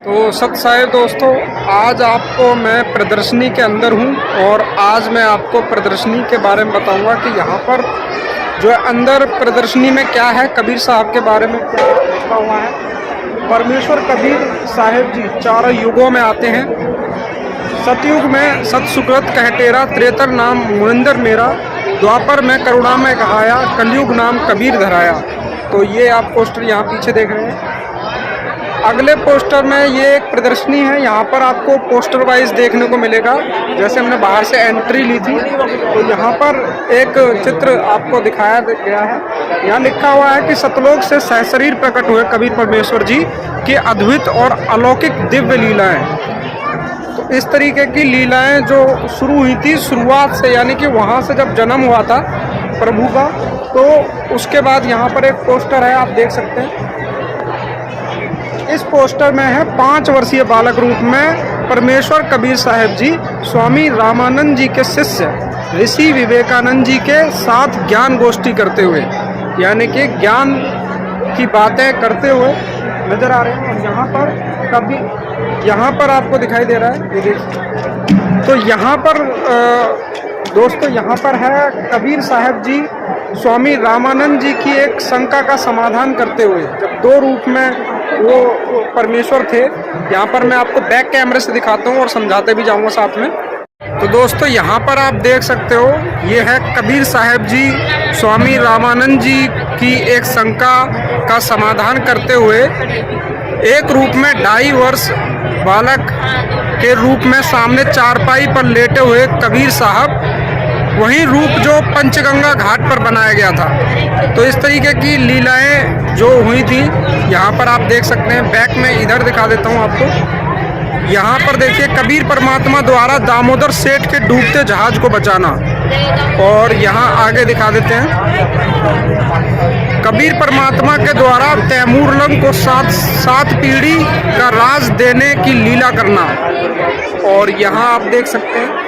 तो सत साहेब दोस्तों, आज आपको मैं प्रदर्शनी के अंदर हूं और आज मैं आपको प्रदर्शनी के बारे में बताऊंगा कि यहाँ पर जो है अंदर प्रदर्शनी में क्या है, कबीर साहब के बारे में क्या लिखा हुआ है। परमेश्वर कबीर साहिब जी चारों युगों में आते हैं। सतयुग में सत सुकृत कहटेरा, त्रेतर नाम मुनिंदर मेरा, द्वापर में करुणा में कहाया, कलयुग नाम कबीर धराया। तो ये आप पोस्टर यहाँ पीछे देख रहे हैं। अगले पोस्टर में ये एक प्रदर्शनी है, यहाँ पर आपको पोस्टर वाइज देखने को मिलेगा। जैसे हमने बाहर से एंट्री ली थी तो यहाँ पर एक चित्र आपको दिखाया गया है। यहाँ लिखा हुआ है कि सतलोक से सहशरीर प्रकट हुए कबीर परमेश्वर जी की अद्भुत और अलौकिक दिव्य लीलाएं। तो इस तरीके की लीलाएं जो शुरू हुई थी शुरुआत से, यानी कि वहाँ से जब जन्म हुआ था प्रभु का, तो उसके बाद यहाँ पर एक पोस्टर है, आप देख सकते हैं। इस पोस्टर में है 5 वर्षीय बालक रूप में परमेश्वर कबीर साहिब जी स्वामी रामानंद जी के शिष्य ऋषि विवेकानंद जी के साथ ज्ञान गोष्ठी करते हुए, यानी कि ज्ञान की बातें करते हुए नजर आ रहे हैं। और यहाँ पर आपको दिखाई दे रहा है, ये देखिए। तो यहाँ पर दोस्तों, यहाँ पर है कबीर साहब जी स्वामी रामानंद जी की एक शंका का समाधान करते हुए, जब 2 रूप में वो परमेश्वर थे। यहाँ पर मैं आपको बैक कैमरे से दिखाता हूँ और समझाते भी जाऊँगा साथ में। तो दोस्तों, यहाँ पर आप देख सकते हो, ये है कबीर साहब जी स्वामी रामानंद जी की एक शंका का समाधान करते हुए एक रूप में 2.5 वर्ष बालक के रूप में सामने चारपाई पर लेटे हुए कबीर साहब, वही रूप जो पंचगंगा घाट पर बनाया गया था। तो इस तरीके की लीलाएं जो हुई थी यहाँ पर आप देख सकते हैं। बैक में इधर दिखा देता हूँ आपको। यहाँ पर देखिए, कबीर परमात्मा द्वारा दामोदर सेठ के डूबते जहाज को बचाना। और यहाँ आगे दिखा देते हैं, कबीर परमात्मा के द्वारा तैमूर लंग को 7 पीढ़ी का राज देने की लीला करना। और यहाँ आप देख सकते हैं,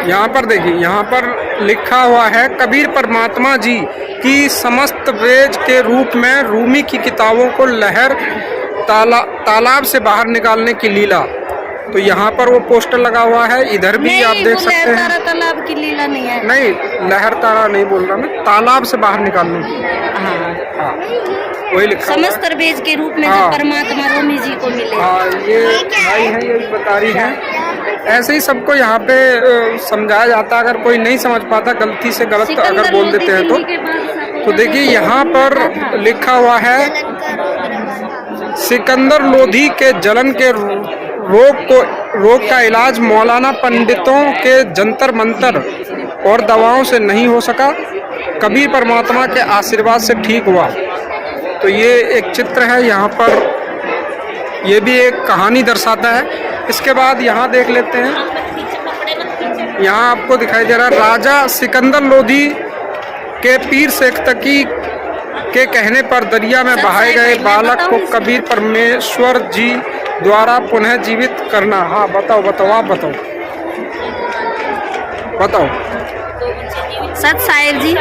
यहाँ पर देखिए, यहाँ पर लिखा हुआ है कबीर परमात्मा जी की समस्त वेद के रूप में रूमी की किताबों को लहर तालाब से बाहर निकालने की लीला। तो यहाँ पर वो पोस्टर लगा हुआ है, इधर भी आप देख सकते हैं। तारा तालाब की लीला नहीं है, नहीं, लहर तारा नहीं बोल रहा मैं, तालाब से बाहर निकालने की। हाँ, वही लिखा समस्त वेद के रूप में जो परमात्मा रोमी जी को मिले। हाँ, ये भाई है, ये बता रही है। ऐसे ही सबको यहाँ पे समझाया जाता है। अगर कोई नहीं समझ पाता, गलती से गलत अगर बोल देते हैं तो देखिए यहाँ पर लिखा हुआ है, सिकंदर लोधी के जलन के रोग का इलाज मौलाना पंडितों के जंतर मंतर और दवाओं से नहीं हो सका, कबीर परमात्मा के आशीर्वाद से ठीक हुआ। तो ये एक चित्र है, यहाँ पर ये भी एक कहानी दर्शाता है। इसके बाद यहाँ देख लेते हैं, यहाँ आपको दिखाई दे रहा है, राजा सिकंदर लोधी के पीर शेख तकी के कहने पर दरिया में बहाए गए बालक को कबीर परमेश्वर जी द्वारा पुनः जीवित करना। हाँ, बताओ आप बताओ। सत साहिब जी,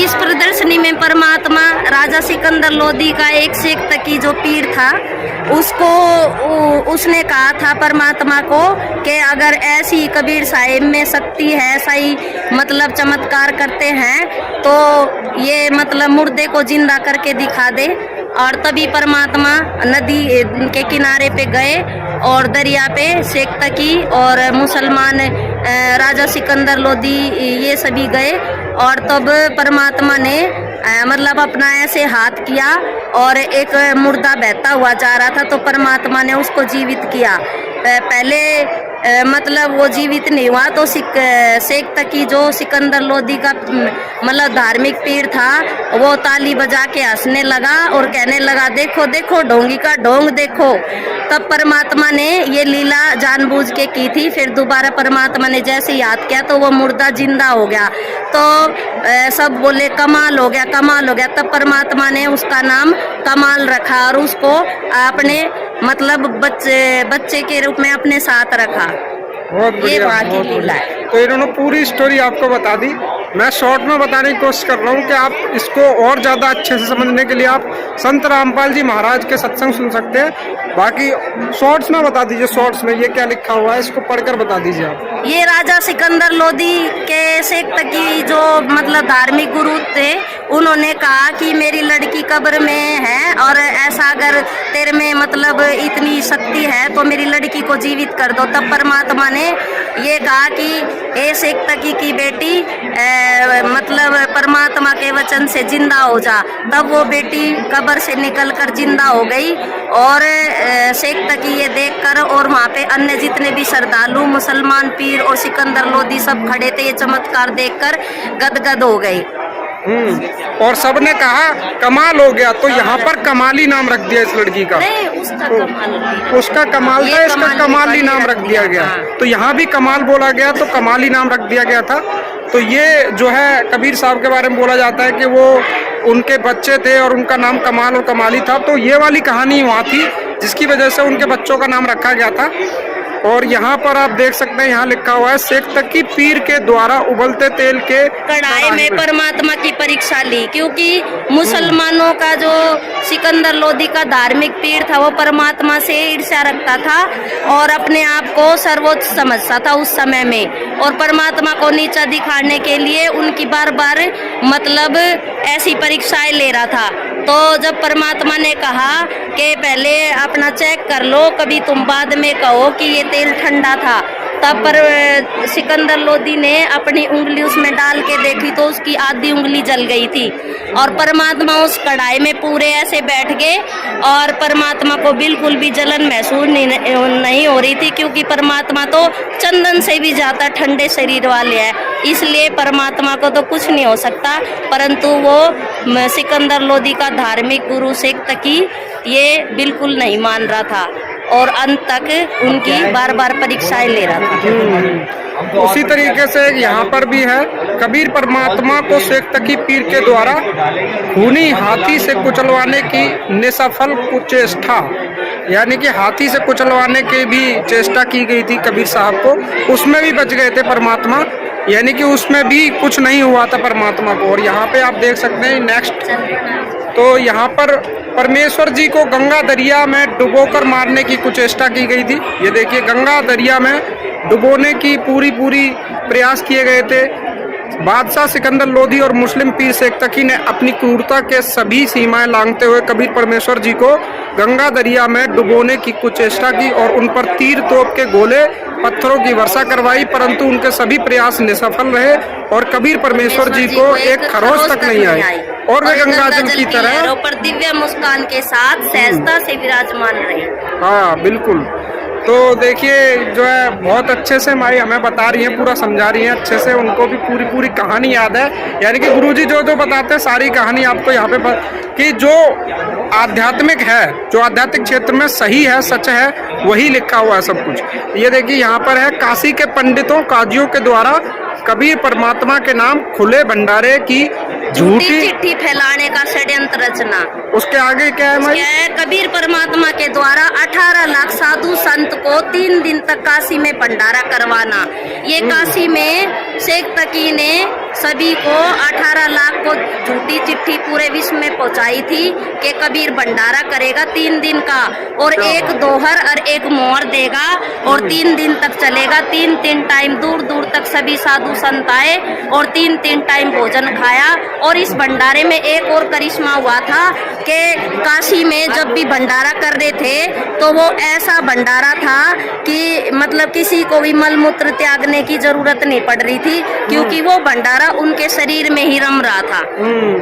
इस प्रदर्शनी में परमात्मा राजा सिकंदर लोधी का एक शेख तकी जो पीर था, उसने कहा था परमात्मा को कि अगर ऐसी कबीर साहिब में शक्ति है, सही मतलब चमत्कार करते हैं, तो ये मतलब मुर्दे को जिंदा करके दिखा दे। और तभी परमात्मा नदी के किनारे पे गए और दरिया पे शेख तकी और मुसलमान राजा सिकंदर लोधी ये सभी गए। और तब परमात्मा ने मतलब अपना ऐसे हाथ किया और एक मुर्दा बहता हुआ जा रहा था, तो परमात्मा ने उसको जीवित किया। पहले मतलब वो जीवित नहीं हुआ, तो शेख तकी जो सिकंदर लोधी का मतलब धार्मिक पीर था, वो ताली बजा के हंसने लगा और कहने लगा, देखो देखो ढोंगी का ढोंग देखो। तब परमात्मा ने ये लीला जानबूझ के की थी। फिर दोबारा परमात्मा ने जैसे याद किया तो वो मुर्दा जिंदा हो गया। तो सब बोले कमाल हो गया, कमाल हो गया। तब परमात्मा ने उसका नाम कमाल रखा और उसको अपने मतलब बच्चे के रूप में अपने साथ रखा। बहुत ये बढ़िया, वहाँ की बहुत लीला बढ़िया। है। तो इन्होंने पूरी स्टोरी आपको बता दी। मैं शॉर्ट में बताने की कोशिश कर रहा हूँ कि आप इसको और ज़्यादा अच्छे से समझने के लिए आप संत रामपाल जी महाराज के सत्संग सुन सकते हैं। बाकी शॉर्ट्स में बता दीजिए, शॉर्ट्स में ये क्या लिखा हुआ है इसको पढ़कर बता दीजिए आप। ये राजा सिकंदर लोदी के शेख तकी जो मतलब धार्मिक गुरु थे, उन्होंने कहा कि मेरी लड़की कब्र में है और ऐसा अगर तेरे में मतलब इतनी शक्ति है तो मेरी लड़की को जीवित कर दो। तब परमात्मा ने ये कहा कि हे शेख तकी की बेटी मतलब परमात्मा के वचन से जिंदा हो जा। तब वो बेटी कब्र से निकलकर जिंदा हो गई और शेख तकी ये देखकर और वहाँ पे अन्य जितने भी श्रद्धालु मुसलमान पीर और सिकंदर लोदी सब खड़े थे, ये चमत्कार देखकर गदगद हो गए। और सबने कहा कमाल हो गया। तो यहाँ पर कमाली नाम रख दिया इस लड़की का। नहीं, उसका तो कमाल उसका कमाल था, इसका कमाली नाम रख दिया गया। हाँ। तो यहाँ भी कमाल बोला गया तो कमाली नाम रख दिया गया था। तो ये जो है कबीर साहब के बारे में बोला जाता है कि वो उनके बच्चे थे और उनका नाम कमाल और कमाली था। तो ये वाली कहानी वहाँ थी जिसकी वजह से उनके बच्चों का नाम रखा गया था। और यहाँ पर आप देख सकते हैं, यहाँ लिखा हुआ है शेख तकी पीर के द्वारा उबलते तेल के कढ़ाई में परमात्मा की परीक्षा ली, क्योंकि मुसलमानों का जो सिकंदर लोदी का धार्मिक पीर था वो परमात्मा से ईर्ष्या रखता था और अपने आप को सर्वोच्च समझता था उस समय में, और परमात्मा को नीचा दिखाने के लिए उनकी बार बार मतलब ऐसी परीक्षाएं ले रहा था। तो जब परमात्मा ने कहा कि पहले अपना चेक कर लो, कभी तुम बाद में कहो कि ये तेल ठंडा था, तब पर सिकंदर लोदी ने अपनी उंगली उसमें डाल के देखी तो उसकी आधी उंगली जल गई थी और परमात्मा उस कढ़ाई में पूरे ऐसे बैठ गए और परमात्मा को बिल्कुल भी जलन महसूस नहीं हो रही थी, क्योंकि परमात्मा तो चंदन से भी ज़्यादा ठंडे शरीर वाले हैं, इसलिए परमात्मा को तो कुछ नहीं हो सकता। परंतु वो सिकंदर लोदी का धार्मिक गुरु शेख तकी ये बिल्कुल नहीं मान रहा था और अंत तक उनकी बार बार परीक्षाएं ले रहा था। उसी तरीके से यहाँ पर भी है, कबीर परमात्मा को शेख तकी पीर के द्वारा खूनी हाथी से कुचलवाने की निसफल कुचेष्टा, यानी कि हाथी से कुचलवाने की भी चेष्टा की गई थी कबीर साहब को, उसमें भी बच गए थे परमात्मा, यानी कि उसमें भी कुछ नहीं हुआ था परमात्मा को। और यहाँ पे आप देख सकते हैं नेक्स्ट, तो यहाँ पर परमेश्वर जी को गंगा दरिया में डुबोकर मारने की कुचेष्टा की गई थी। ये देखिए गंगा दरिया में डुबोने की पूरी प्रयास किए गए थे। बादशाह सिकंदर लोदी और मुस्लिम पीर शेख तकी ने अपनी क्रूरता के सभी सीमाएं लांघते हुए कबीर परमेश्वर जी को गंगा दरिया में डुबोने की कुचेष्टा की और उन पर तीर तोप के गोले पत्थरों की वर्षा करवाई, परंतु उनके सभी प्रयास निसफल रहे और कबीर परमेश्वर जी को एक खरोच तक नहीं आई और वे गंगा जल की तरह पर दिव्य मुस्कान के साथ सहजता से विराजमान रहे। हाँ बिल्कुल। तो देखिए जो है बहुत अच्छे से माई हमें बता रही है, पूरा समझा रही है अच्छे से, उनको भी पूरी कहानी याद है, यानी कि गुरुजी जो बताते हैं सारी कहानी आपको यहाँ पे कि जो आध्यात्मिक है, जो आध्यात्मिक क्षेत्र में सही है, सच है, वही लिखा हुआ है सब कुछ। ये देखिए यहाँ पर है, काशी के पंडितों काजियों के द्वारा कबीर परमात्मा के नाम खुले भंडारे की झूठी चिट्ठी फैलाने का षड्यंत्र रचना। उसके आगे क्या है भाई? कबीर परमात्मा के द्वारा 18 लाख साधु संत को 3 दिन तक काशी में भंडारा करवाना। ये काशी में शेख तकी ने सभी को 18 लाख को झूठी चिट्ठी पूरे विश्व में पहुंचाई थी कि कबीर भंडारा करेगा 3 दिन का और एक दोहर और एक मोहर देगा और 3 दिन तक चलेगा। 3 टाइम दूर दूर तक सभी साधु संत आए और 3 टाइम भोजन खाया। और इस भंडारे में एक और करिश्मा हुआ था कि काशी में जब भी भंडारा कर रहे थे तो वो ऐसा भंडारा था कि मतलब किसी को भी मलमूत्र त्यागने की जरूरत नहीं पड़ रही थी, क्योंकि वो भंडारा उनके शरीर में ही रम रहा था।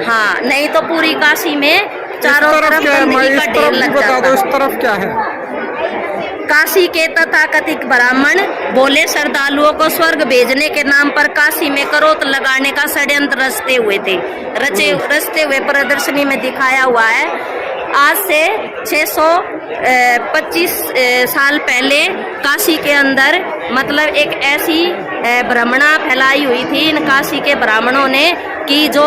हाँ, नहीं तो पूरी काशी में चारों तरफ गंदगी का ढेर लग जाता। इस तरफ क्या है? काशी के तथाकथित ब्राह्मण बोले श्रद्धालुओं को स्वर्ग भेजने के नाम पर काशी में करोत लगाने का षड्यंत्र रचते हुए प्रदर्शनी में दिखाया हुआ है। आज से 625 साल पहले काशी के अंदर मतलब एक ऐसी भ्रमणा फैलाई हुई थी इन काशी के ब्राह्मणों ने कि जो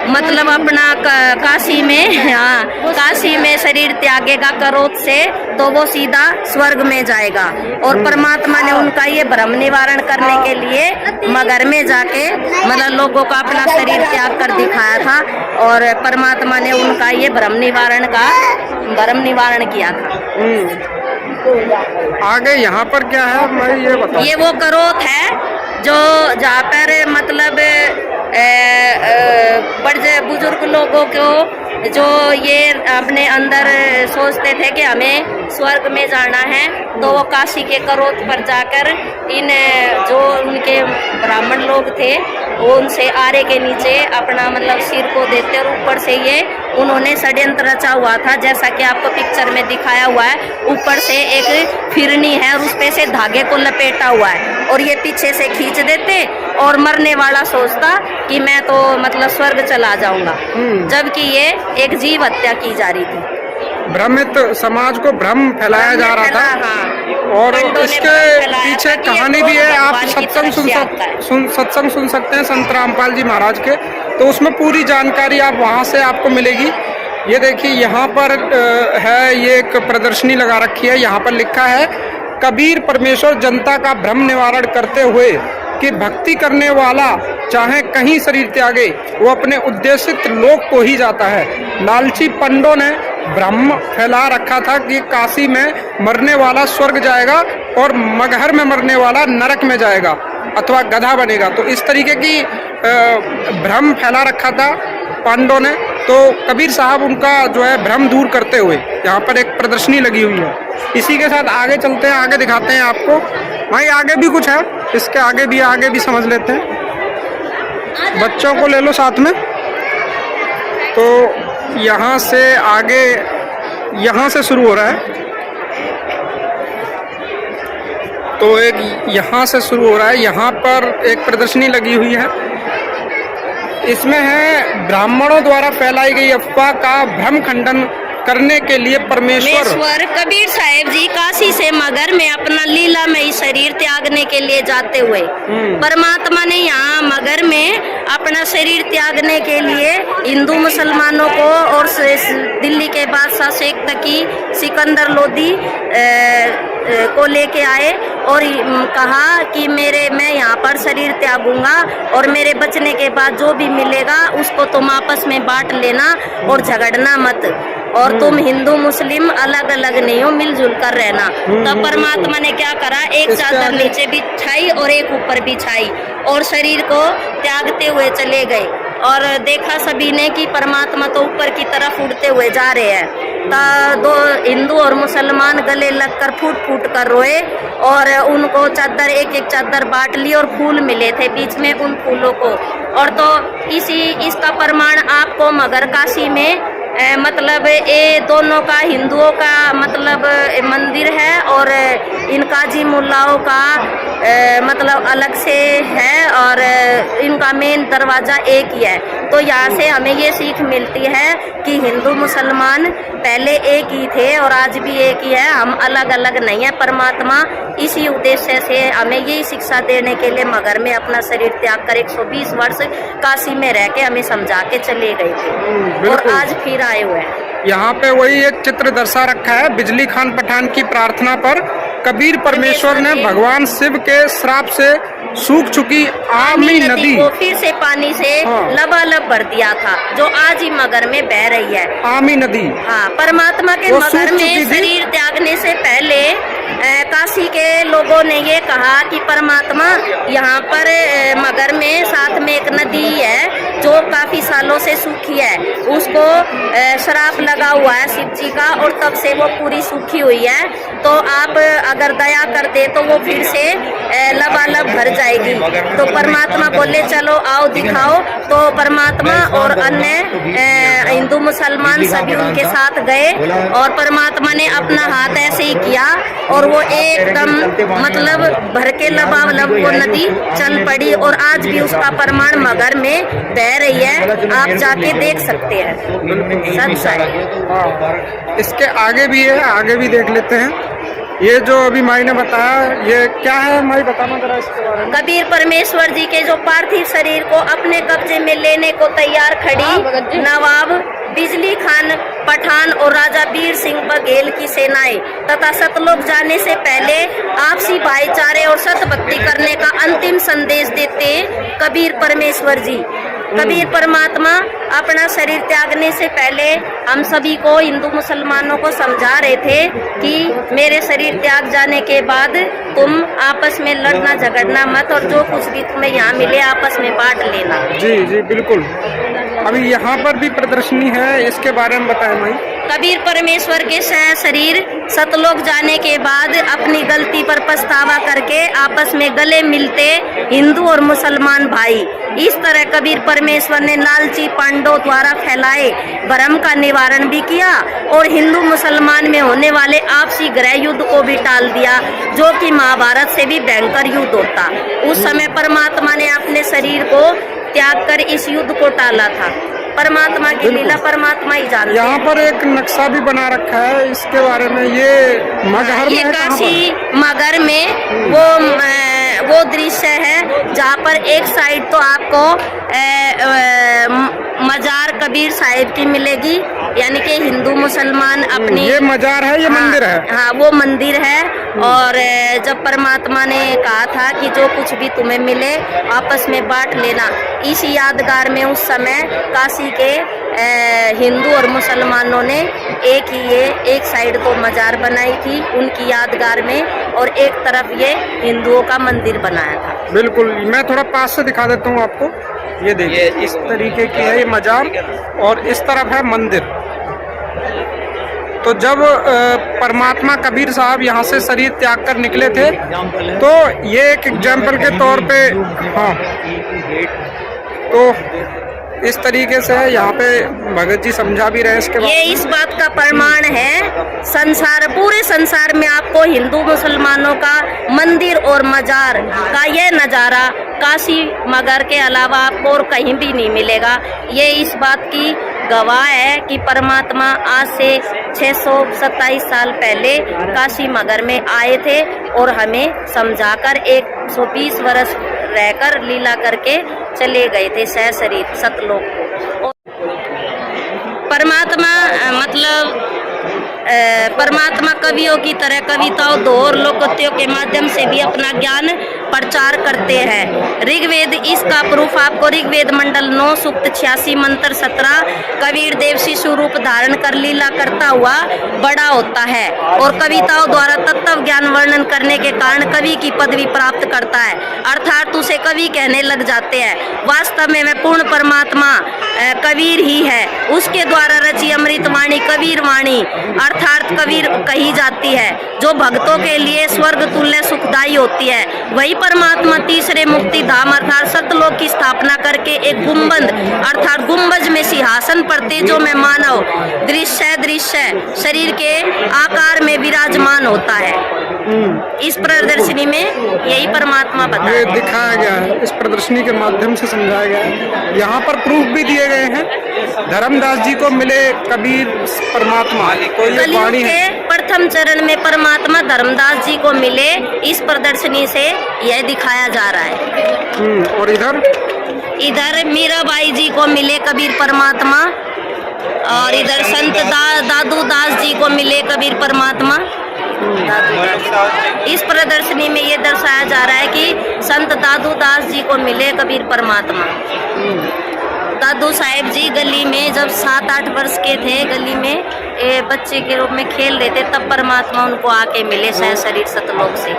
मतलब अपना काशी में, हाँ, काशी में शरीर त्यागेगा क्रोध से तो वो सीधा स्वर्ग में जाएगा। और परमात्मा ने उनका ये भ्रम निवारण करने के लिए मगर में जाके मतलब लोगों का अपना शरीर त्याग कर दिखाया था, और परमात्मा ने उनका ये भ्रम निवारण किया था। आगे यहाँ पर क्या है मैं ये बताऊं। ये वो क्रोध है जो जहाँ पर मतलब बड़े बुजुर्ग लोगों को जो ये अपने अंदर सोचते थे कि हमें स्वर्ग में जाना है, तो वो काशी के क्रोध पर जाकर इन जो उनके ब्राह्मण लोग थे वो उनसे आरे के नीचे अपना मतलब सिर को देते, और ऊपर से ये उन्होंने षड्यंत्र रचा हुआ था, जैसा कि आपको पिक्चर में दिखाया हुआ है। ऊपर से एक फिरनी है और उस पे से धागे को लपेटा हुआ है, और ये पीछे से खींच देते, और मरने वाला सोचता कि मैं तो मतलब स्वर्ग चला जाऊंगा, जबकि ये एक जीव हत्या की जा रही थी। भ्रमित समाज को भ्रम फैलाया जा रहा था। हाँ। और इसके पीछे कहानी भी है, आप सत्संग सुन सकते हैं संत रामपाल जी महाराज के, तो उसमें पूरी जानकारी आप वहां से आपको मिलेगी। ये देखिए यहाँ पर है, ये एक प्रदर्शनी लगा रखी है, यहाँ पर लिखा है कबीर परमेश्वर जनता का भ्रम निवारण करते हुए कि भक्ति करने वाला चाहे कहीं शरीर त्यागे वो अपने उद्देशित लोक को ही जाता है। लालची पंडों ने भ्रम फैला रखा था कि काशी में मरने वाला स्वर्ग जाएगा और मगहर में मरने वाला नरक में जाएगा अथवा गधा बनेगा। तो इस तरीके की भ्रम फैला रखा था पांडवों ने। तो कबीर साहब उनका जो है भ्रम दूर करते हुए यहाँ पर एक प्रदर्शनी लगी हुई है। इसी के साथ आगे चलते हैं, आगे दिखाते हैं आपको। भाई आगे भी कुछ है, इसके आगे भी समझ लेते हैं। बच्चों को ले लो साथ में। तो यहाँ से आगे, यहाँ से शुरू हो रहा है, तो एक यहाँ से शुरू हो रहा है। यहाँ पर एक प्रदर्शनी लगी हुई है, इसमें है ब्राह्मणों द्वारा फैलाई गई अफवाह का भ्रम खंडन करने के लिए परमेश्वर कबीर साहिब जी काशी से मगर में अपना लीलामयी शरीर त्यागने के लिए जाते हुए परमात्मा ने यहाँ मगर में अपना शरीर त्यागने के लिए हिंदू मुसलमानों को और दिल्ली के बादशाह शेख तकी सिकंदर लोदी को लेके आए और कहा कि मैं यहाँ पर शरीर त्यागूंगा और मेरे बचने के बाद जो भी मिलेगा उसको तुम आपस में बांट लेना और झगड़ना मत, और तुम हिंदू मुस्लिम अलग अलग नहीं हो, मिलजुल कर रहना। तब परमात्मा ने क्या करा, एक चादर नीचे बिछाई और एक ऊपर बिछाई और शरीर को त्यागते हुए चले गए। और देखा सभी ने कि परमात्मा तो ऊपर की तरफ उड़ते हुए जा रहे हैं। दो हिंदू और मुसलमान गले लगकर फूट फूट कर रोए और उनको चादर एक एक चादर बांट ली और फूल मिले थे बीच में उन फूलों को। और तो इसका प्रमाण आपको मगर काशी में मतलब ये दोनों का हिंदुओं का मतलब मंदिर है और इन काजी मुल्लाओं का मतलब अलग से है और इनका मेन दरवाज़ा एक ही है। तो यहाँ से हमें ये सीख मिलती है कि हिंदू मुसलमान पहले एक ही थे और आज भी एक ही है, हम अलग अलग नहीं है। परमात्मा इसी उद्देश्य से हमें यही शिक्षा देने के लिए मगर में अपना शरीर त्याग कर 120 वर्ष काशी में रह के हमें समझा के चले गए थे और आज फिर आए हुए हैं। यहाँ पे वही एक चित्र दर्शा रखा है, बिजली खान पठान की प्रार्थना पर कबीर परमेश्वर ने भगवान शिव के श्राप से सूख चुकी आमी नदी को फिर से पानी से लबालब भर दिया था, जो आज ही मगर में बह रही है। आमी नदी, हाँ, परमात्मा के मगर में शरीर त्यागने से पहले काशी के लोगों ने ये कहा कि परमात्मा यहाँ पर मगर में साथ में एक नदी है जो काफी सालों से सूखी है, उसको श्राप लगा हुआ है शिव जी का और तब से वो पूरी सूखी हुई है। तो आप अगर दया कर दे तो वो फिर से लबालब भर जाएगी। तो परमात्मा बोले चलो आओ दिखाओ। तो परमात्मा और अन्य हिंदू मुसलमान सभी उनके साथ गए और परमात्मा ने अपना हाथ ऐसे ही किया और वो एकदम मतलब भर के लबालब वो नदी चल पड़ी और आज भी उसका प्रमाण मगर में बह रही है, आप जाके देख सकते हैं। इसके आगे भी है, आगे भी देख लेते हैं। ये जो अभी माई ने बताया, ये क्या है माई, बताना जरा इसके बारे में। कबीर परमेश्वर जी के जो पार्थिव शरीर को अपने कब्जे में लेने को तैयार खड़ी नवाब बिजली खान पठान और राजा वीर सिंह बघेल की सेनाएं तथा सतलोक जाने से पहले आपसी भाईचारे और सतभक्ति करने का अंतिम संदेश देते कबीर परमेश्वर जी। कबीर परमात्मा अपना शरीर त्यागने से पहले हम सभी को, हिंदू मुसलमानों को समझा रहे थे कि मेरे शरीर त्याग जाने के बाद तुम आपस में लड़ना झगड़ना मत, और जो कुछ भी तुम्हें यहाँ मिले आपस में बांट लेना। जी जी बिल्कुल। अभी यहाँ पर भी प्रदर्शनी है, इसके बारे में बताएं माई। कबीर परमेश्वर के शरीर सतलोक जाने के बाद अपनी गलती पर पछतावा करके आपस में गले मिलते हिंदू और मुसलमान भाई। इस तरह कबीर परमेश्वर ने लालची पांडवों द्वारा फैलाए भ्रम का निवारण भी किया और हिंदू मुसलमान में होने वाले आपसी गृह युद्ध को भी टाल दिया, जो कि महाभारत से भी भयंकर युद्ध होता। उस समय परमात्मा ने अपने शरीर को त्याग कर इस युद्ध को टाला था। परमात्मा की लीला परमात्मा ही जानते हैं। यहाँ पर एक नक्शा भी बना रखा है, इसके बारे में। ये मगहर में, काशी मगर में वो दृश्य है जहाँ पर एक साइड तो आपको मजार कबीर साहिब की मिलेगी, यानी कि हिंदू मुसलमान अपनी, ये मजार है, ये मंदिर है। हाँ वो मंदिर है। और जब परमात्मा ने कहा था कि जो कुछ भी तुम्हें मिले आपस में बांट लेना, इस यादगार में उस समय काशी के हिंदू और मुसलमानों ने एक साइड को मजार बनाई थी उनकी यादगार में, और एक तरफ ये हिंदुओं का मंदिर बनाया था। बिल्कुल, मैं थोड़ा पास से दिखा देता हूँ आपको। ये देखिए इस तरीके की है ये मजार, और इस तरफ है मंदिर। तो जब परमात्मा कबीर साहब यहाँ से शरीर त्याग कर निकले थे, तो ये एक एग्जाम्पल के तौर पे, हाँ, तो इस तरीके से यहाँ पे भगत जी समझा भी रहे इसके बाद। ये इस बात का प्रमाण है, संसार, पूरे संसार में आपको हिंदू मुसलमानों का मंदिर और मजार का ये नज़ारा काशी मगर के अलावा आपको और कहीं भी नहीं मिलेगा। ये इस बात की गवाह है कि परमात्मा आज से 627 साल पहले काशी मगर में आए थे और हमें समझाकर 120 वर्ष रहकर लीला करके चले गए थे सह शरीर सतलोक को। परमात्मा परमात्मा कवियों की तरह कविताओं, दोहोर, लोकोक्तियों के माध्यम से भी अपना ज्ञान प्रचार करते हैं। ऋग्वेद इसका प्रूफ आपको ऋग्वेद मंडल 9 सूक्त 86 मंत्र 17 कबीर देव शिशु रूप धारण कर लीला करता हुआ बड़ा होता है और कविताओं द्वारा तत्व ज्ञान वर्णन करने के कारण कवि की पदवी प्राप्त करता है, अर्थात उसे कवि कहने लग जाते हैं। वास्तव में वह पूर्ण परमात्मा कबीर ही है। उसके द्वारा रची अमृत वाणी कबीर वाणी अर्थात कबीर कही जाती है, जो भक्तों के लिए स्वर्ग तुल्य सुखदायी होती है। वही परमात्मा तीसरे मुक्ति धाम अर्थात सतलोक की स्थापना करके एक गुंबद अर्थात गुंबज में सिंहासन पर तेजो में मानव दृश्य शरीर के आकार में विराजमान होता है। इस प्रदर्शनी में यही परमात्मा बताया, ये दिखाया गया है, इस प्रदर्शनी के माध्यम से समझाया गया है। यहाँ पर प्रूफ भी दिए गए हैं। धर्मदास जी को मिले कबीर परमात्मा, तो ये वाणी है। प्रथम चरण में परमात्मा धर्मदास जी को मिले, इस प्रदर्शनी से यह दिखाया जा रहा है। और इधर मीराबाई जी को मिले कबीर परमात्मा, और इधर संत दादू दास जी को मिले कबीर परमात्मा। इस प्रदर्शनी में ये दर्शाया जा रहा है कि संत दादू दास जी को मिले कबीर परमात्मा। दादू साहेब जी गली में जब 7-8 वर्ष के थे, गली में बच्चे के रूप में खेल रहे थे, तब परमात्मा उनको आके मिले सह शरीर सतलोक से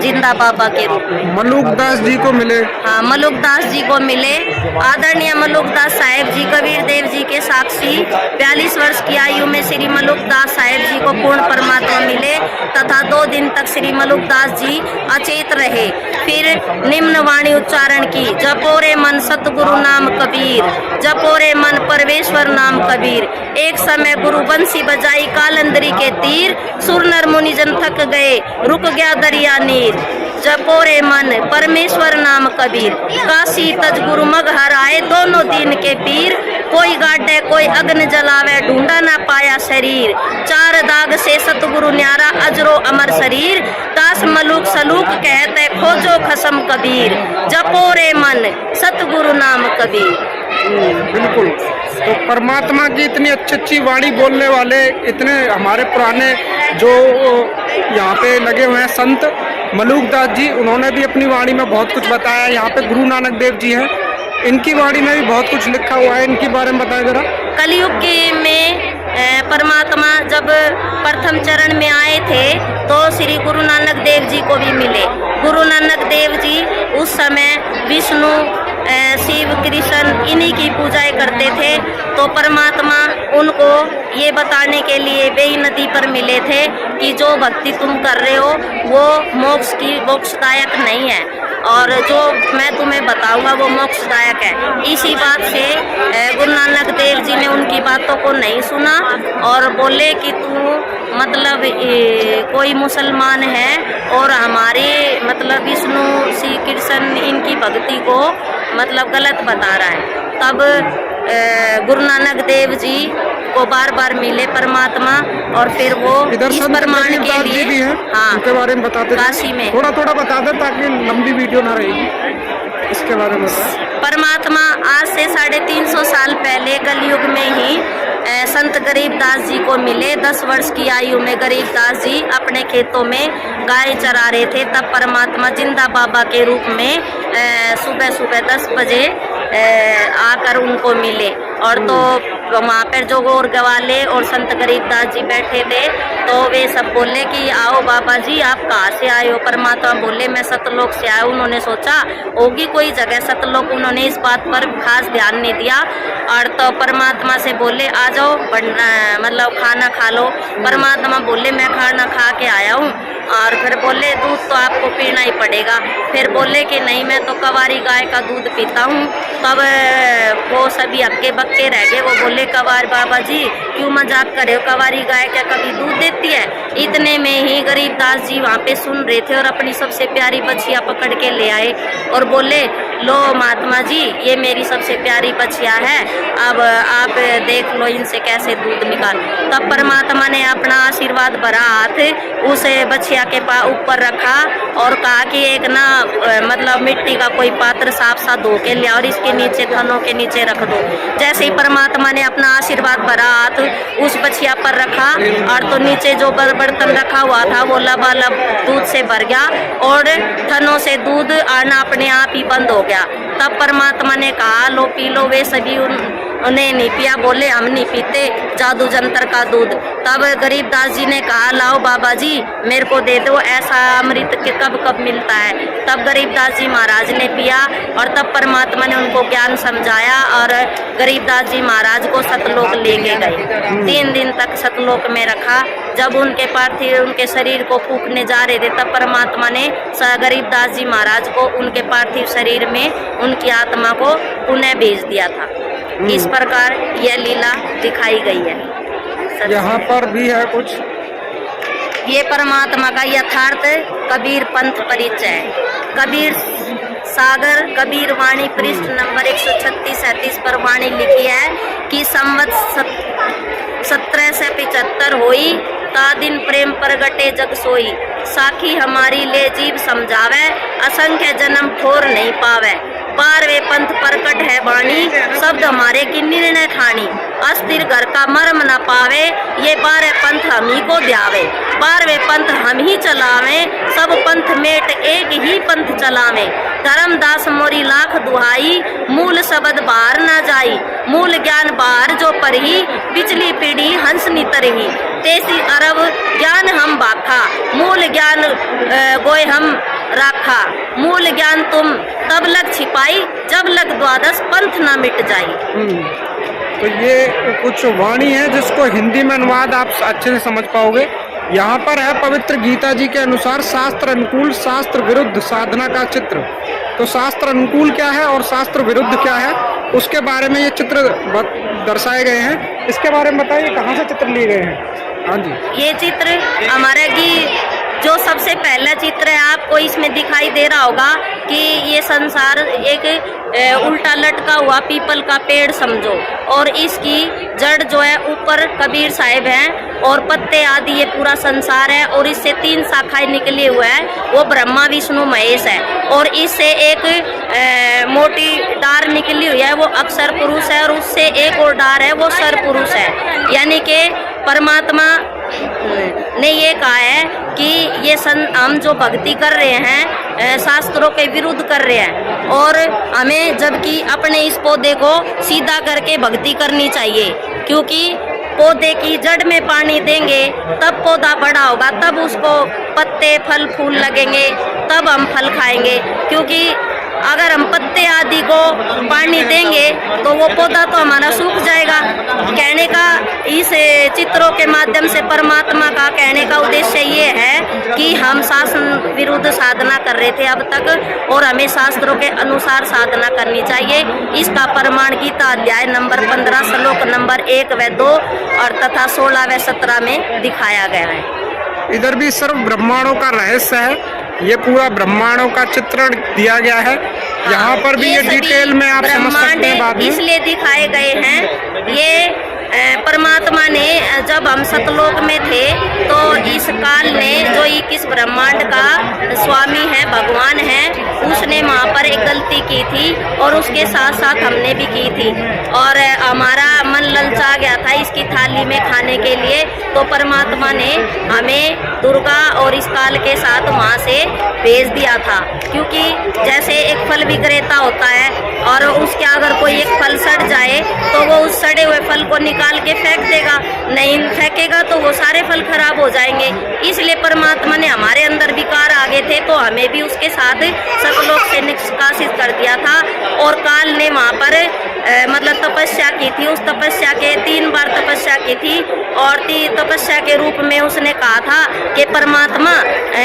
जिंदा बाबा के रूप में। मलुकदास जी को मिले, हाँ मलुकदास जी को मिले। आदरणीय मलुकदास साहेब जी कबीर देव जी के साक्षी 42 वर्ष की आयु में श्री मलुकदास साहेब जी को पूर्ण परमात्मा मिले तथा 2 दिन तक श्री मलुकदास जी अचेत रहे। फिर निम्न वाणी उच्चारण की, जपोरे मन सतगुरु नाम कबीर, जपोरे मन परमेश्वर नाम कबीर। एक समय गुरु बंसी बजाई कालंदरी के तीर, सुर नर मुनिजन थक गए रुक गया दरिया नीर। जपोरे मन परमेश्वर नाम कबीर, काशी तज गुरु मगहर आए दोनों दीन के पीर। कोई गाड़े कोई अग्न जलावे ढूंढा ना पाया शरीर, चार दाग से सतगुरु न्यारा अजरो अमर शरीर, दास मलूक सलूक कहते खोजो खसम कबीर, जपो रे मन सतगुरु नाम कबीर। बिल्कुल। तो परमात्मा की इतनी अच्छी अच्छी वाणी बोलने वाले इतने हमारे पुराने जो यहाँ पे लगे हुए हैं संत मलूक दास जी, उन्होंने भी अपनी वाणी में बहुत कुछ बताया। यहाँ पे गुरु नानक देव जी हैं, इनकी वाणी में भी बहुत कुछ लिखा हुआ है, इनके बारे में बताया जरा। कलयुग के में परमात्मा जब प्रथम चरण में आए थे तो श्री गुरु नानक देव जी को भी मिले। गुरु नानक देव जी उस समय विष्णु शिव कृष्ण इन्हीं की पूजाएं करते थे, तो परमात्मा उनको ये बताने के लिए बेई नदी पर मिले थे कि जो भक्ति तुम कर रहे हो वो मोक्षदायक नहीं है, और जो मैं तुम्हें बताऊंगा वो मोक्षदायक है। इसी बात से गुरु नानक देव जी ने उनकी बातों को नहीं सुना और बोले कि तू मतलब कोई मुसलमान है और हमारे मतलब विष्णु श्री कृष्ण इनकी भक्ति को मतलब गलत बता रहा है। तब गुरु नानक देव जी को बार बार मिले परमात्मा, और फिर वो इस प्रमाण के लिए भी है, हाँ, उनके बारे में बताते काशी में थोड़ा थोड़ा बता दे ताकि लंबी वीडियो ना रहेगी, इसके बारे में बता। परमात्मा आज से 350 साल पहले कलयुग में ही संत गरीबदास जी को मिले। 10 वर्ष की आयु में गरीबदास जी अपने खेतों में गाय चरा रहे थे, तब परमात्मा जिंदा बाबा के रूप में सुबह सुबह 10 बजे आकर उनको मिले। और तो वहाँ पर जो गौर गवाले और संत गरीबदास जी बैठे थे तो वे सब बोले कि आओ बाबा जी आप कहाँ से आए हो। परमात्मा बोले मैं सतलोक से आया। उन्होंने सोचा होगी कोई जगह सतलोक, उन्होंने इस बात पर खास ध्यान नहीं दिया। और तो परमात्मा से बोले आ जाओ मतलब खाना खा लो। परमात्मा बोले मैं खाना खा के आया हूँ। और फिर बोले दूध तो आपको पीना ही पड़ेगा। फिर बोले कि नहीं मैं तो कवारी गाय का दूध पीता हूँ। तब वो सभी हक्के बक्के रह गए। वो बोले कवार बाबा जी क्यों मजाक करे हो, कवारी गाय क्या कभी दूध देती है। इतने में ही गरीबदास जी वहाँ पे सुन रहे थे और अपनी सबसे प्यारी बछिया पकड़ के ले आए और बोले लो महात्मा जी ये मेरी सबसे प्यारी बछिया है, अब आप देख लो इनसे कैसे दूध निकाल। तब परमात्मा ने अपना आशीर्वाद भरा हाथ उस बछिया के ऊपर रखा और कहा कि एक ना मतलब मिट्टी का कोई पात्र साफ सा धो के लिया और इसके नीचे थनों के नीचे रख दो। जैसे ही परमात्मा ने अपना आशीर्वाद भरा हाथ उस बछिया पर रखा और तो नीचे जो बर्तन रखा हुआ था वो लबालब दूध से भर गया और थनों से दूध आना अपने आप ही बंद हो गया। तब परमात्मा ने कहा लो पी लो। वे सभी उन्हें नहीं पिया, बोले हम नहीं पीते जादू जंतर का दूध। तब गरीबदास जी ने कहा लाओ बाबा जी मेरे को दे दो, ऐसा अमृत के कब कब मिलता है। तब गरीबदास जी महाराज ने पिया और तब परमात्मा ने उनको ज्ञान समझाया और गरीबदास जी महाराज को सतलोक लेके गए। 3 दिन तक सतलोक में रखा। जब उनके पार्थिव उनके शरीर को फूकने जा रहे थे तब परमात्मा ने गरीबदास जी महाराज को उनके पार्थिव शरीर में उनकी आत्मा को पुनः भेज दिया था। इस प्रकार यह लीला दिखाई गई है। यहाँ पर भी है कुछ ये परमात्मा का यथार्थ कबीर पंथ परिचय। कबीर सागर कबीर वाणी पृष्ठ नंबर 136-37 पर वाणी लिखी है कि संवत 1775 होई ता दिन प्रेम प्रगटे जग सोई, साखी हमारी ले जीव समझावे असंख्य जन्म ठोर नहीं पावे। 12वें पंथ प्रकट है वाणी शब्द हमारे की निर्णय खानी, अस्थिर घर का मर्म न पावे ये 12 पंथ हम ही को ध्यावे। 12वें पंथ हम ही चलावे सब पंथ मेट एक ही पंथ चलावे। धर्मदास मोरी लाख दुहाई मूल शब्द बाहर न जाई, मूल ज्ञान बाहर जो परही पिछली पीढ़ी हंस नितरही। 33 अरब ज्ञान हम बाखा मूल ज्ञान गोय हम राखा, मूल ज्ञान तुम तब लग छिपाई जब लग द्वादश पंथ ना मिट जाई। तो ये कुछ वाणी है जिसको हिंदी में अनुवाद आप अच्छे से समझ पाओगे। यहाँ पर है पवित्र गीता जी के अनुसार शास्त्र अनुकूल शास्त्र विरुद्ध साधना का चित्र। तो शास्त्र अनुकूल क्या है और शास्त्र विरुद्ध क्या है उसके बारे में ये चित्र दर्शाए गए हैं। इसके बारे में बताइए कहाँ से चित्र लिए गए हैं। हाँ जी ये चित्र हमारे की जो सबसे पहला चित्र है आपको इसमें दिखाई दे रहा होगा कि ये संसार एक उल्टा लटका हुआ पीपल का पेड़ समझो, और इसकी जड़ जो है ऊपर कबीर साहिब हैं और पत्ते आदि ये पूरा संसार है, और इससे 3 शाखाएं निकली हुए हैं, वो ब्रह्मा विष्णु महेश है, और इससे एक मोटी डार निकली हुई है वो अक्षर पुरुष है, और उससे एक और डार है वो सर पुरुष है। यानी कि परमात्मा ने ये कहा है कि ये हम जो भक्ति कर रहे हैं शास्त्रों के विरुद्ध कर रहे हैं, और हमें जबकि अपने इस पौधे को सीधा करके भक्ति करनी चाहिए, क्योंकि पौधे की जड़ में पानी देंगे तब पौधा बड़ा होगा, तब उसको पत्ते फल फूल लगेंगे, तब हम फल खाएंगे। क्योंकि अगर हम पत्ते आदि को पानी देंगे तो वो पौधा तो हमारा सूख जाएगा। कहने का इस चित्रों के माध्यम से परमात्मा का कहने का उद्देश्य ये है कि हम शासन विरुद्ध साधना कर रहे थे अब तक, और हमें शास्त्रों के अनुसार साधना करनी चाहिए। इसका प्रमाण गीता अध्याय नंबर 15 श्लोक नंबर 1 व 2 और तथा 16 व 17 में दिखाया गया है। इधर भी सर्व ब्रह्मांडों का रहस्य है, ये पूरा ब्रह्मांडों का चित्रण दिया गया है। यहाँ पर भी ये डिटेल में आप समझ सकते हैं। बाद में इसलिए दिखाए गए हैं, ये परमात्मा ने जब हम सतलोक में थे तो इस काल ने जो किस ब्रह्मांड का स्वामी है भगवान है, उसने वहाँ पर एक गलती की थी, और उसके साथ साथ हमने भी की थी, और हमारा मन ललचा गया था इसकी थाली में खाने के लिए, तो परमात्मा ने हमें दुर्गा और इस काल के साथ वहाँ से भेज दिया था। क्योंकि जैसे एक फल विक्रेता होता है और उसके अगर कोई एक फल सड़ जाए तो वो उस सड़े हुए फल को निकाल के फेंक देगा, नहीं फेंकेगा तो वो सारे फल खराब हो जाएंगे। इसलिए परमात्मा ने हमारे अंदर विकार आ गए थे तो हमें भी उसके साथ सतलोक से निष्कासित कर दिया था, और काल ने वहाँ पर मतलब तपस्या की थी। उस तपस्या के 3 बार तपस्या की थी, और तपस्या के रूप में उसने कहा था कि परमात्मा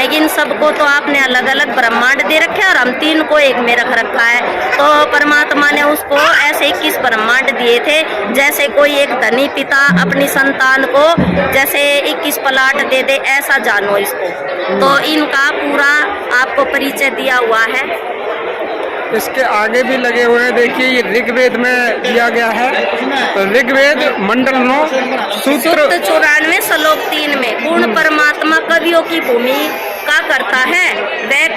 इन सबको तो आपने अलग अलग ब्रह्मांड दे रखे और हम 3 को एक में रख रखा है। तो परमात्मा ने उसको ऐसे 21 ब्रह्मांड दिए थे, जैसे कोई एक धनी पिता अपनी संतान को जैसे 21 प्लाट दे दे, ऐसा जानो इसको। तो इनका पूरा आपको परिचय दिया हुआ है। इसके आगे भी लगे हुए हैं, देखिए ये ऋग्वेद में दिया गया है। तो ऋग्वेद मंडल 9 सूत्र 94 श्लोक 3 में पूर्ण परमात्मा कवियों की भूमिका करता है, वह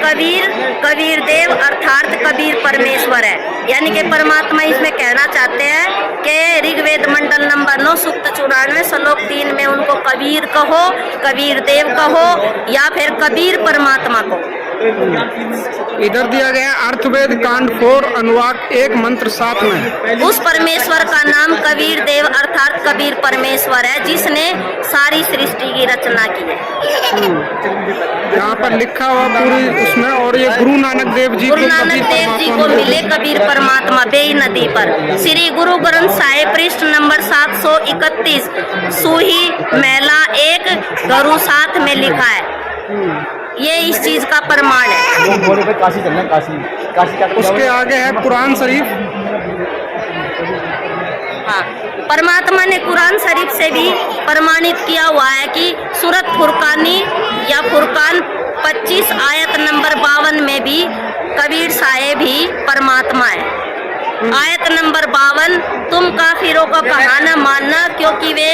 कबीर देव अर्थात कबीर परमेश्वर है। यानी कि परमात्मा इसमें कहना चाहते हैं कि ऋग्वेद मंडल नंबर 9 सूक्त 94 श्लोक 3 में उनको कबीर कहो, कबीर देव कहो, या फिर कबीर परमात्मा को। इधर दिया गया अर्थवेद कांड 4 अनुवाक 1 मंत्र 7 में उस परमेश्वर का नाम कबीर देव अर्थात कबीर परमेश्वर है, जिसने सारी सृष्टि की रचना की है। यहाँ पर लिखा हुआ पूरी उसमें, और ये गुरु नानक देव जी को मिले कबीर परमात्मा बेई नदी पर। श्री गुरु ग्रंथ साहिब पृष्ठ नंबर 731 सूही महिला 1 गरु 7 में लिखा है। ये इस चीज का प्रमाण है। काशी चलना, काशी उसके आगे है कुरान शरीफ। हाँ, परमात्मा ने कुरान शरीफ से भी प्रमाणित किया हुआ है कि सूरत फुरकानी या फुरकान 25 आयत नंबर 52 में भी कबीर साहिब ही परमात्मा है। आयत नंबर 52, तुम काफिरों का कहा न मानना क्योंकि वे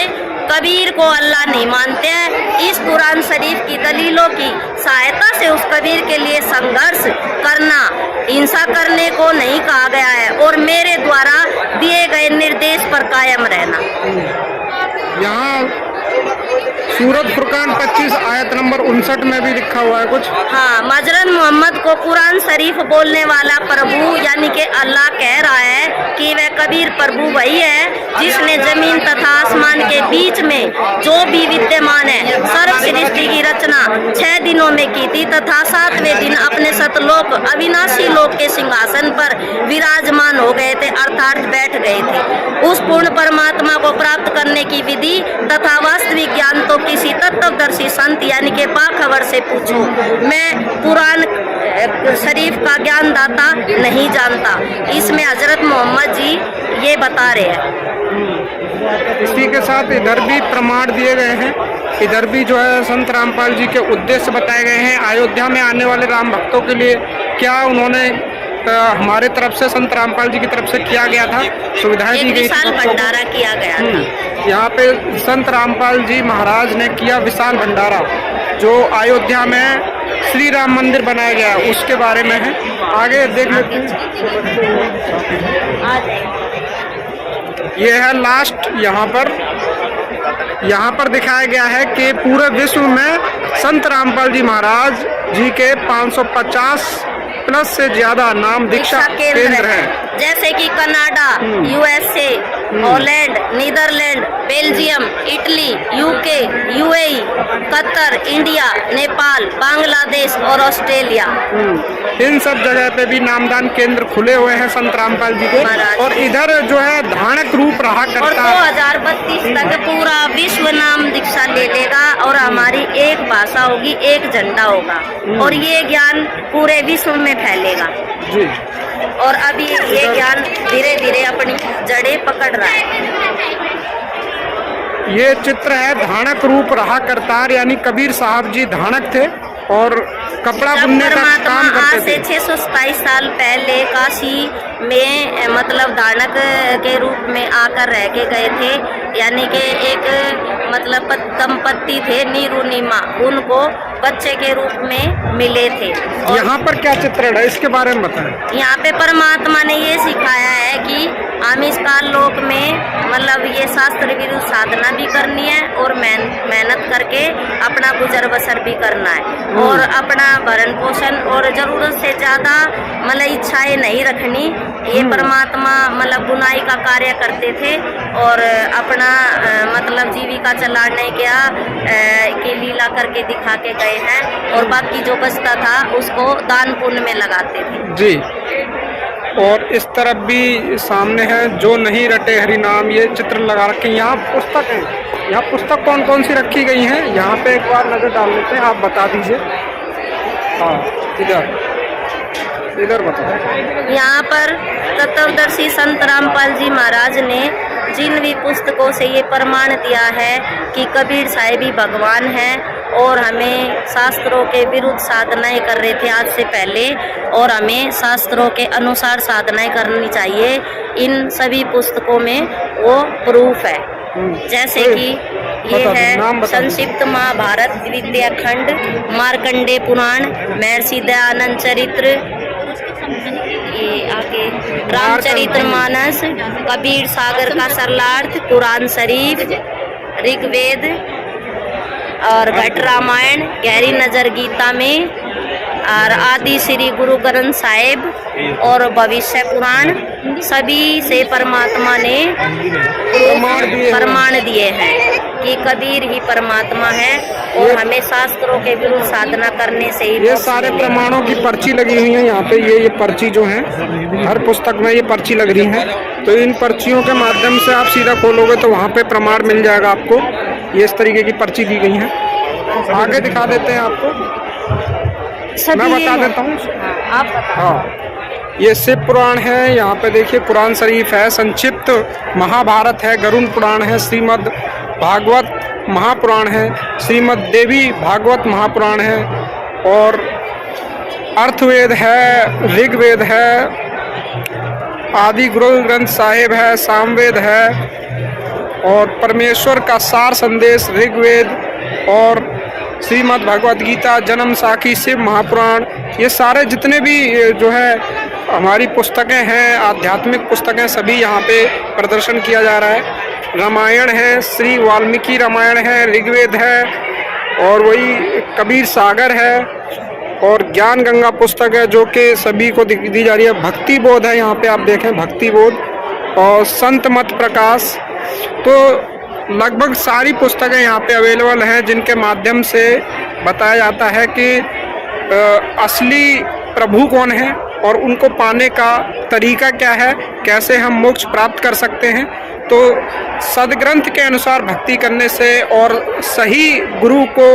कबीर को अल्लाह नहीं मानते हैं। इस कुरान शरीफ की दलीलों की सहायता से उस कबीर के लिए संघर्ष करना, हिंसा करने को नहीं कहा गया है, और मेरे द्वारा दिए गए निर्देश पर कायम रहना। यहाँ सूरत फुरकान 25 आयत नंबर 59 में भी लिखा हुआ है कुछ। हाँ, मजरन मोहम्मद को कुरान शरीफ बोलने वाला प्रभु यानी कि अल्लाह कह रहा है कि वह कबीर प्रभु वही है जिसने जमीन तथा आसमान के बीच में जो भी विद्यमान है सर्व सृष्टि की रचना 6 दिनों में की थी, तथा 7वें दिन अपने सतलोक अविनाशी लोक के सिंहासन पर विराजमान हो गए थे, अर्थात बैठ गए थे। उस पूर्ण परमात्मा को प्राप्त करने की विधि तथा वास्तविक ज्ञान तो किसी तत्वदर्शी संत यानी के बाखबर से पूछो। मैं कुरान शरीफ का ज्ञान दाता नहीं जानता। इसमें हजरत मोहम्मद जी ये बता रहे हैं। इसी के साथ इधर भी प्रमाण दिए गए हैं। इधर भी जो है संत रामपाल जी के उद्देश्य बताए गए हैं। अयोध्या में आने वाले राम भक्तों के लिए क्या उन्होंने हमारे तरफ से संत रामपाल जी की तरफ से किया गया था, सुविधाएं दी एक गई विशाल थी। भंडारा किया गया था। यहाँ पे संत रामपाल जी महाराज ने किया विशाल भंडारा, जो अयोध्या में श्री राम मंदिर बनाया गया है, उसके बारे में है। आगे देख लेते हैं। ये है लास्ट, यहाँ पर दिखाया गया है कि पूरे विश्व में संत रामपाल जी महाराज जी के 550 प्लस से ज्यादा नाम दीक्षा केंद्र हैं। जैसे कि Canada, USA, Holland, Netherlands, Belgium, Italy, UK, UAE, Qatar, India, Nepal, Bangladesh और ऑस्ट्रेलिया। इन सब जगह पे भी नामदान केंद्र खुले हुए हैं संत रामपाल जी के। और इधर जो है धानक रूप रहा और करता है। 2032 तक पूरा विश्व नाम दीक्षा ले लेगा और हमारी एक भाषा होगी, एक झंडा होगा और ये ज्ञान पूरे विश्व में फैलेगा। जी। और अभी ये ज्ञान धीरे धीरे अपनी जड़ें पकड़ रहा है। ये चित्र है धानक रूप रहा करतार, यानी कबीर साहब जी धानक थे और कपड़ा बुनने का परमात्मा काम आज करते से थे। 627 साल पहले काशी में मतलब धानक के रूप में आकर रह के गए थे, यानी कि एक मतलब दंपत्ति थे नीरू नीमा, उनको बच्चे के रूप में मिले थे। और यहाँ पर क्या चित्रण है, इसके बारे में बताएं। यहाँ पे परमात्मा ने ये सिखाया है कि आमिष काल लोक में मतलब ये शास्त्र विरुद्ध साधना भी करनी है और मेहनत करके अपना गुजर बसर भी करना है और अपना भरण पोषण और जरूरत से ज्यादा मतलब इच्छाएं नहीं रखनी। ये परमात्मा मतलब बुनाई का कार्य करते थे और अपना मतलब जीविका चलाने की लीला करके दिखा के गए हैं और बाकी जो बचता था उसको दान पुण्य में लगाते थे। जी। और इस तरफ भी सामने है जो नहीं रटे हरि नाम, ये चित्र लगा रखे हैं। यहाँ पुस्तक है, यहाँ पुस्तक कौन कौन सी रखी गई हैं, यहाँ पे एक बार नजर डाल लेते हैं, आप बता दीजिए। हाँ, इधर बताओ। यहाँ पर तत्वदर्शी संत रामपाल जी महाराज ने जिन भी पुस्तकों से ये प्रमाण दिया है कि कबीर साहिब ही भगवान है और हमें शास्त्रों के विरुद्ध साधनाएं कर रहे थे आज से पहले और हमें शास्त्रों के अनुसार साधनाएं करनी चाहिए, इन सभी पुस्तकों में वो प्रूफ है। जैसे कि ये है संक्षिप्त महाभारत द्वितीय खंड, मार्कंडे पुराण, महर्षि दयानंद चरित्र, ये आगे रामचरित्र मानस, कबीर सागर का सरलार्थ, कुरान शरीफ, ऋग्वेद और घट रामायण, गहरी नजर गीता में और आदि श्री गुरु ग्रंथ साहिब और भविष्य पुराण, सभी से परमात्मा ने प्रमाण दिए हैं कि कबीर ही परमात्मा है और हमें शास्त्रों के विरुद्ध साधना करने से ही। ये सारे प्रमाणों की पर्ची लगी हुई है यहाँ पे। ये पर्ची जो है हर पुस्तक में ये पर्ची लग रही है, तो इन पर्चियों के माध्यम से आप सीधा खोलोगे तो वहाँ पे प्रमाण मिल जाएगा आपको। ये इस तरीके की पर्ची दी गई है। आगे दिखा देते हैं आपको, मैं बता देता हूँ। आप बताओ। हाँ, ये शिव पुराण है, यहाँ पे देखिए कुरान शरीफ है, संक्षिप्त महाभारत है, गरुड़ पुराण है, श्रीमद् भागवत महापुराण है, श्रीमद् देवी भागवत महापुराण है और अर्थवेद है, ऋग्वेद है, आदि गुरु ग्रंथ साहिब है, सामवेद है और परमेश्वर का सार संदेश ऋग्वेद और श्रीमद् भगवद गीता, जन्म साखी, शिव महापुराण, ये सारे जितने भी जो है हमारी पुस्तकें हैं, आध्यात्मिक पुस्तकें, सभी यहाँ पे प्रदर्शन किया जा रहा है। रामायण है, श्री वाल्मीकि रामायण है, ऋग्वेद है और वही कबीर सागर है और ज्ञान गंगा पुस्तक है जो कि सभी को दी जा रही है। भक्ति बोध है, यहाँ पे आप देखें भक्ति बोध और संत मत प्रकाश, तो लगभग सारी पुस्तकें यहाँ पे अवेलेबल हैं जिनके माध्यम से बताया जाता है कि असली प्रभु कौन है और उनको पाने का तरीका क्या है, कैसे हम मोक्ष प्राप्त कर सकते हैं। तो सदग्रंथ के अनुसार भक्ति करने से और सही गुरु को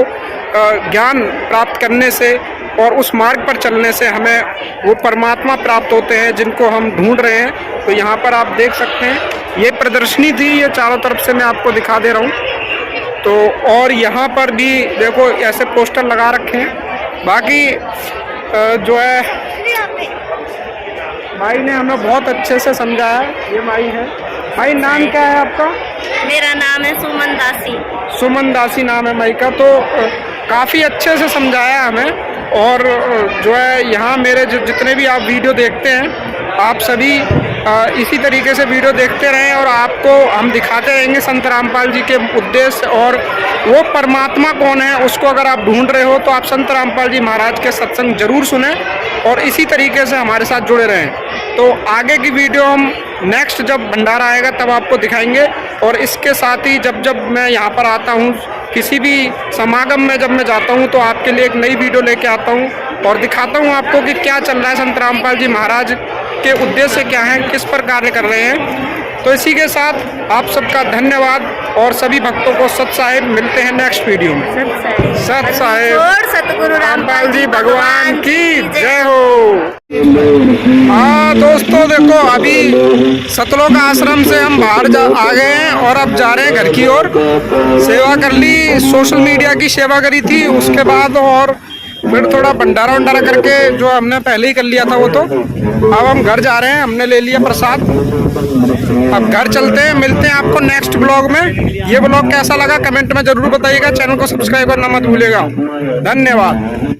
ज्ञान प्राप्त करने से और उस मार्ग पर चलने से हमें वो परमात्मा प्राप्त होते हैं जिनको हम ढूंढ रहे हैं। तो यहाँ पर आप देख सकते हैं ये प्रदर्शनी थी, ये चारों तरफ से मैं आपको दिखा दे रहा हूँ। तो और यहाँ पर भी देखो ऐसे पोस्टर लगा रखे हैं। बाकी जो है भाई ने हमें बहुत अच्छे से समझाया। ये भाई है। भाई नाम क्या है आपका? मेरा नाम है सुमन दासी। सुमन दासी नाम है भाई का। तो काफ़ी अच्छे से समझाया हमें। और जो है यहाँ मेरे जो जितने भी आप वीडियो देखते हैं, आप सभी इसी तरीके से वीडियो देखते रहें और आपको हम दिखाते रहेंगे संत रामपाल जी के उद्देश्य और वो परमात्मा कौन है उसको अगर आप ढूंढ रहे हो तो आप संत रामपाल जी महाराज के सत्संग जरूर सुने और इसी तरीके से हमारे साथ जुड़े रहें। तो आगे की वीडियो हम नेक्स्ट जब भंडारा आएगा तब आपको दिखाएंगे। और इसके साथ ही जब जब मैं यहाँ पर आता हूँ, किसी भी समागम में जब मैं जाता हूँ, तो आपके लिए एक नई वीडियो लेके आता हूँ और दिखाता हूँ आपको कि क्या चल रहा है, संत रामपाल जी महाराज के उद्देश्य क्या हैं, किस पर कार्य कर रहे हैं। तो इसी के साथ आप सबका धन्यवाद और सभी भक्तों को सत साहिब। मिलते हैं नेक्स्ट वीडियो में। सत साहिब। और सतगुरु रामपाल जी भगवान की जय हो। हाँ दोस्तों, देखो अभी सतलोक आश्रम से हम बाहर आ गए हैं और अब जा रहे हैं घर की ओर। सेवा कर ली, सोशल मीडिया की सेवा करी थी, उसके बाद और फिर थोड़ा भंडारा वंडारा करके जो हमने पहले ही कर लिया था वो। तो अब हम घर जा रहे हैं, हमने ले लिया प्रसाद। अब घर चलते हैं, मिलते हैं आपको नेक्स्ट ब्लॉग में। ये ब्लॉग कैसा लगा कमेंट में जरूर बताइएगा। चैनल को सब्सक्राइब करना मत भूलिएगा। धन्यवाद।